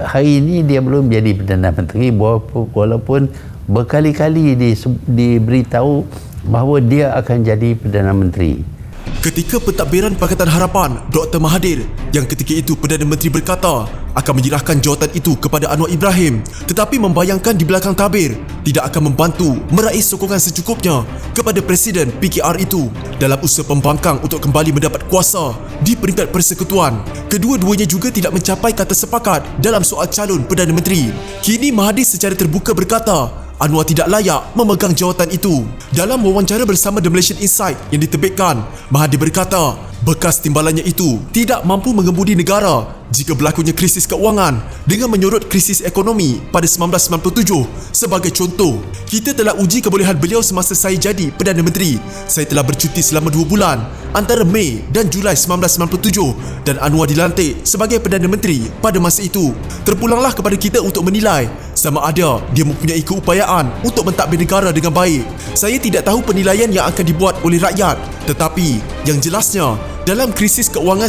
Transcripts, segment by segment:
Hari ini dia belum jadi Perdana Menteri walaupun berkali-kali diberitahu bahawa dia akan jadi Perdana Menteri. Ketika pentadbiran Pakatan Harapan, Dr. Mahathir yang ketika itu Perdana Menteri berkata akan menyerahkan jawatan itu kepada Anwar Ibrahim, tetapi membayangkan di belakang tabir tidak akan membantu meraih sokongan secukupnya kepada Presiden PKR itu dalam usaha pembangkang untuk kembali mendapat kuasa di peringkat persekutuan. Kedua-duanya juga tidak mencapai kata sepakat dalam soal calon Perdana Menteri. Kini Mahathir secara terbuka berkata Anwar tidak layak memegang jawatan itu. Dalam wawancara bersama The Malaysian Insight yang diterbitkan, Mahathir berkata bekas timbalannya itu tidak mampu mengemudi negara jika berlakunya krisis keuangan dengan menyorot krisis ekonomi pada 1997. Sebagai contoh, kita telah uji kebolehan beliau semasa saya jadi Perdana Menteri. Saya telah bercuti selama 2 bulan antara Mei dan Julai 1997 dan Anwar dilantik sebagai Perdana Menteri pada masa itu. Terpulanglah kepada kita untuk menilai sama ada dia mempunyai keupayaan untuk mentadbir negara dengan baik. Saya tidak tahu penilaian yang akan dibuat oleh rakyat, tetapi yang jelasnya dalam krisis keuangan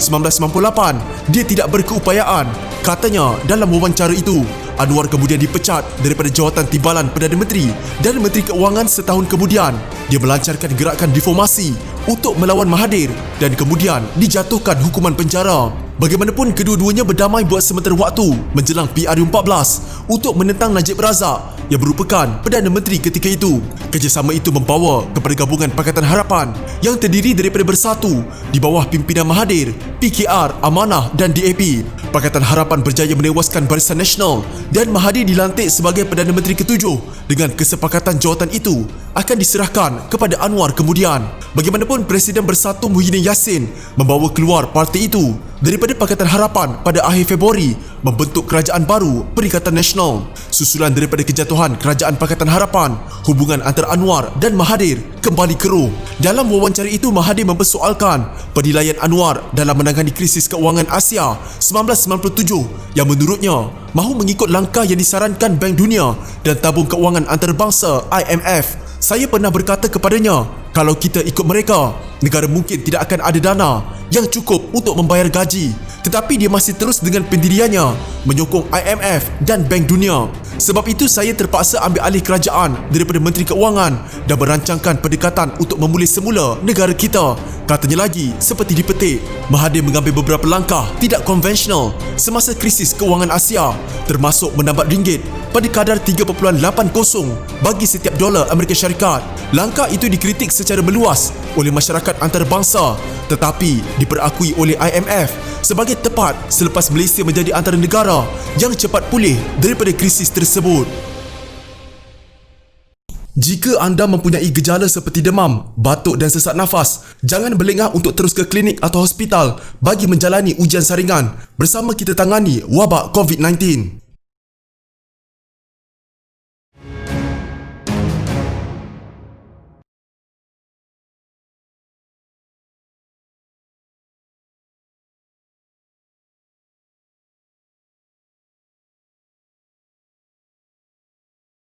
1997-1998 dia tidak berkeupayaan, katanya dalam wawancara itu. Anwar kemudian dipecat daripada jawatan timbalan Perdana Menteri dan Menteri Keuangan setahun kemudian. Dia melancarkan gerakan reformasi untuk melawan Mahathir dan kemudian dijatuhkan hukuman penjara. Bagaimanapun, kedua-duanya berdamai buat sementara waktu menjelang PRU14 untuk menentang Najib Razak yang merupakan Perdana Menteri ketika itu. Kerjasama itu membawa kepada gabungan Pakatan Harapan yang terdiri daripada Bersatu di bawah pimpinan Mahathir, PKR, Amanah dan DAP. Pakatan Harapan berjaya menewaskan Barisan Nasional dan Mahathir dilantik sebagai Perdana Menteri ke-7 dengan kesepakatan jawatan itu akan diserahkan kepada Anwar kemudian. Bagaimanapun, Presiden Bersatu Muhyiddin Yassin membawa keluar parti itu daripada Pakatan Harapan pada akhir Februari membentuk kerajaan baru Perikatan Nasional. Susulan daripada kejatuhan kerajaan Pakatan Harapan, hubungan antara Anwar dan Mahathir kembali keruh. Dalam wawancara itu, Mahathir mempersoalkan penilaian Anwar dalam menangani krisis keuangan Asia 1997 yang menurutnya mahu mengikut langkah yang disarankan Bank Dunia dan Tabung Keuangan Antarabangsa IMF. Saya pernah berkata kepadanya, kalau kita ikut mereka, negara mungkin tidak akan ada dana yang cukup untuk membayar gaji. Tetapi dia masih terus dengan pendiriannya menyokong IMF dan Bank Dunia. Sebab itu saya terpaksa ambil alih kerajaan daripada Menteri Keuangan dan merancangkan pendekatan untuk memulih semula negara kita. Katanya lagi, seperti dipetik, Mahathir mengambil beberapa langkah tidak konvensional semasa krisis keuangan Asia, termasuk menambah ringgit pada kadar 3.80 bagi setiap dolar Amerika Syarikat. Langkah itu dikritik secara meluas oleh masyarakat antarabangsa, tetapi diperakui oleh IMF sebagai tepat selepas Malaysia menjadi antara negara yang cepat pulih daripada krisis tersebut. Jika anda mempunyai gejala seperti demam, batuk dan sesak nafas, jangan berlengah untuk terus ke klinik atau hospital bagi menjalani ujian saringan bersama kita tangani wabak COVID-19.